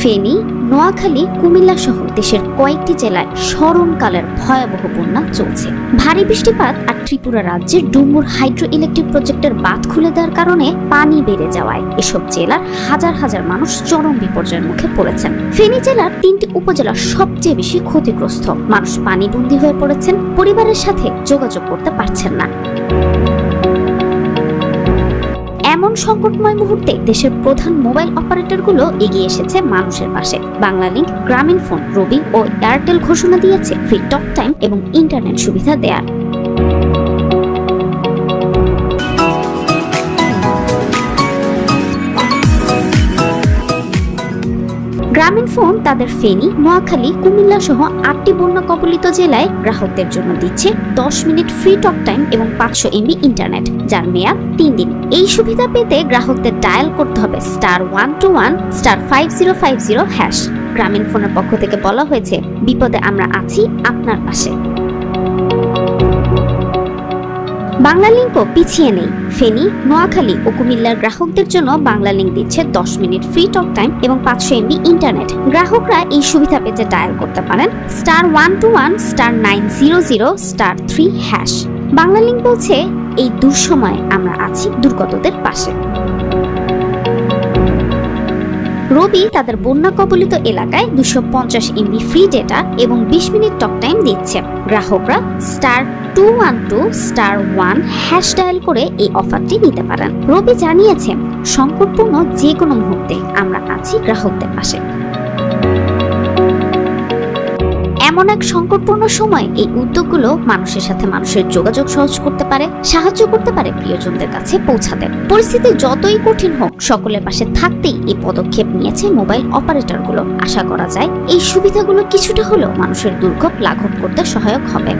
ফেনী, নোয়াখালী, কুমিল্লা সহ দেশের কয়েকটি জেলায় স্মরণকালের ভয়াবহ বন্যা চলছে। ভারী বৃষ্টিপাত আর ত্রিপুরা রাজ্যের ডুমুর হাইড্রো ইলেকট্রিক প্রজেক্টের বাঁধ খুলে দেওয়ার কারণে পানি বেড়ে যাওয়ায় এসব জেলার হাজার হাজার মানুষ চরম বিপর্যয়ের মুখে পড়েছেন। ফেনী জেলার 3টি উপজেলা সবচেয়ে বেশি ক্ষতিগ্রস্ত। মানুষ পানিবন্দী হয়ে পড়েছেন, পরিবারের সাথে যোগাযোগ করতে পারছেন না। এমন সংকটময় মুহূর্তে দেশের প্রধান মোবাইল অপারেটরগুলো এগিয়ে এসেছে মানুষের পাশে। বাংলালিংক, গ্রামীণফোন, রবি ও এয়ারটেল ঘোষণা দিয়েছে ফ্রি টক টাইম এবং ইন্টারনেট সুবিধা দেয়ার। গ্রামীণফোন তাদের ফেনী, নোয়াখালী, কুমিল্লা সহ 8টি বন্যা কবলিত জেলায় গ্রাহকদের জন্য দিচ্ছে 10 মিনিট ফ্রি টক টাইম এবং 500 MB ইন্টারনেট, যার মেয়াদ 3 দিন। এই সুবিধা পেতে গ্রাহকদের ডায়াল করতে হবে *121 *5050#। গ্রামীণফোনের পক্ষ থেকে বলা হয়েছে, বিপদে আমরা আছি আপনার পাশে। বাংলালিংকও পিছিয়ে নেই। ফেনী, নোয়াখালী ও কুমিল্লার গ্রাহকদের জন্য বাংলালিংক দিচ্ছে 10 মিনিট ফ্রি টক টাইম এবং 500 MB ইন্টারনেট। গ্রাহকরা এই সুবিধা পেতে ডায়াল করতে পারেন *121 *900*3#। বাংলালিংক বলছে, এই দুঃসময়ে আমরা আছি দুর্গতদের পাশে। রবি তাদের বন্যা কবলিত এলাকায় 250 MB ফ্রি ডেটা এবং 20 মিনিট টক টাইম দিচ্ছে। গ্রাহকরা *212*1# ডায়াল করে এই অফারটি নিতে পারেন। রবি জানিয়েছে, সংকটপূর্ণ যে কোনো মুহূর্তে আমরা আছি গ্রাহকদের পাশে। এমন এক সংকটপূর্ণ সময় এই উদ্যোগগুলো মানুষের সাথে মানুষের যোগাযোগ সহজ করতে পারে, সাহায্য করতে পারে প্রিয়জনদের কাছে পৌঁছাতে। পরিস্থিতি যতই কঠিন হোক, সকলের পাশে থাকতেই এই পদক্ষেপ নিয়েছে মোবাইল অপারেটরগুলো। আশা করা যায় এই সুবিধাগুলো কিছুটা হলেও মানুষের দুর্ভোগ লাঘব করতে সহায়ক হবে।